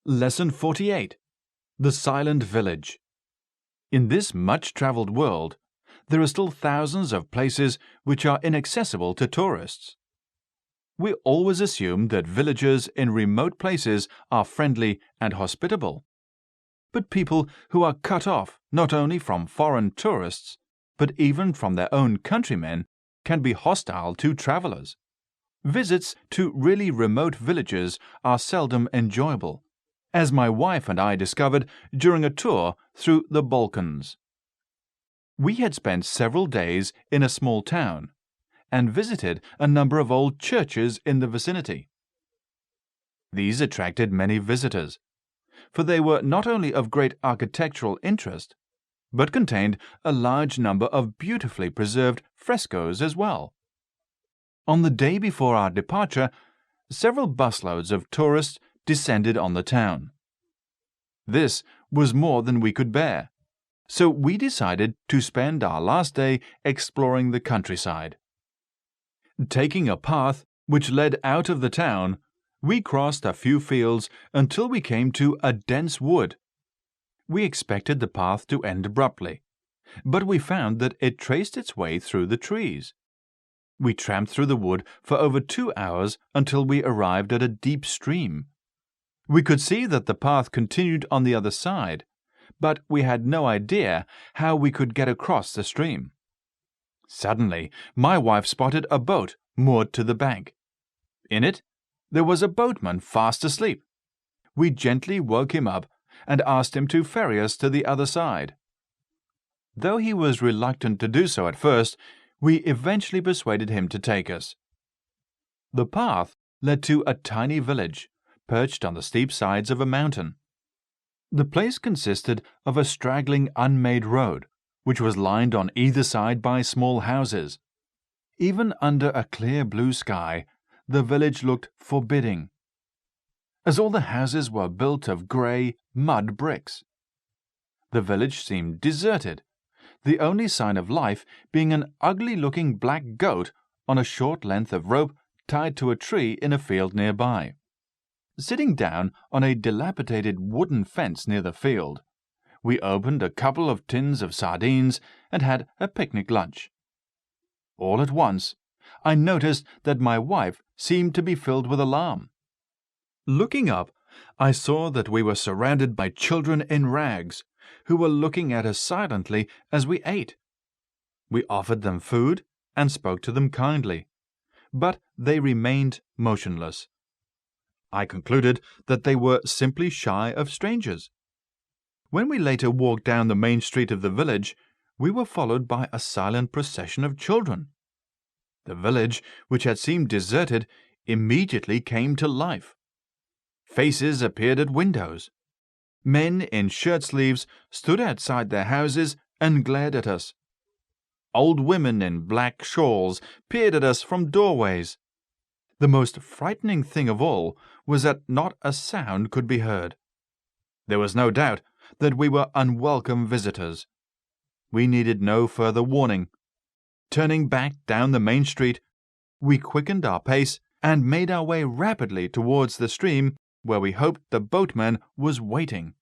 Lesson 48. The Silent Village. In this much-traveled world, there are still thousands of places which are inaccessible to tourists. We always assume that villagers in remote places are friendly and hospitable. But people who are cut off not only from foreign tourists, but even from their own countrymen, can be hostile to travelers. Visits to really remote villages are seldom enjoyable, as my wife and I discovered during a tour through the Balkans. We had spent several days in a small town and visited a number of old churches in the vicinity. These attracted many visitors, for they were not only of great architectural interest, but contained a large number of beautifully preserved frescoes as well. On the day before our departure, several busloads of tourists descended on the town. This was more than we could bear, so we decided to spend our last day exploring the countryside. Taking a path which led out of the town, we crossed a few fields until we came to a dense wood. We expected the path to end abruptly, but we found that it traced its way through the trees. We tramped through the wood for over 2 hours until we arrived at a deep stream. We could see that the path continued on the other side, but we had no idea how we could get across the stream. Suddenly, my wife spotted a boat moored to the bank. In it, there was a boatman fast asleep. We gently woke him up and asked him to ferry us to the other side. Though he was reluctant to do so at first, we eventually persuaded him to take us. The path led to a tiny village, perched on the steep sides of a mountain. The place consisted of a straggling unmade road, which was lined on either side by small houses. Even under a clear blue sky, the village looked forbidding, as all the houses were built of grey mud bricks. The village seemed deserted, the only sign of life being an ugly-looking black goat on a short length of rope tied to a tree in a field nearby. Sitting down on a dilapidated wooden fence near the field, we opened a couple of tins of sardines and had a picnic lunch. All at once, I noticed that my wife seemed to be filled with alarm. Looking up, I saw that we were surrounded by children in rags, who were looking at us silently as we ate. We offered them food and spoke to them kindly, but they remained motionless. I concluded that they were simply shy of strangers. When we later walked down the main street of the village, we were followed by a silent procession of children. The village, which had seemed deserted, immediately came to life. Faces appeared at windows. Men in shirt-sleeves stood outside their houses and glared at us. Old women in black shawls peered at us from doorways. The most frightening thing of all was that not a sound could be heard. There was no doubt that we were unwelcome visitors. We needed no further warning. Turning back down the main street, we quickened our pace and made our way rapidly towards the stream where we hoped the boatman was waiting.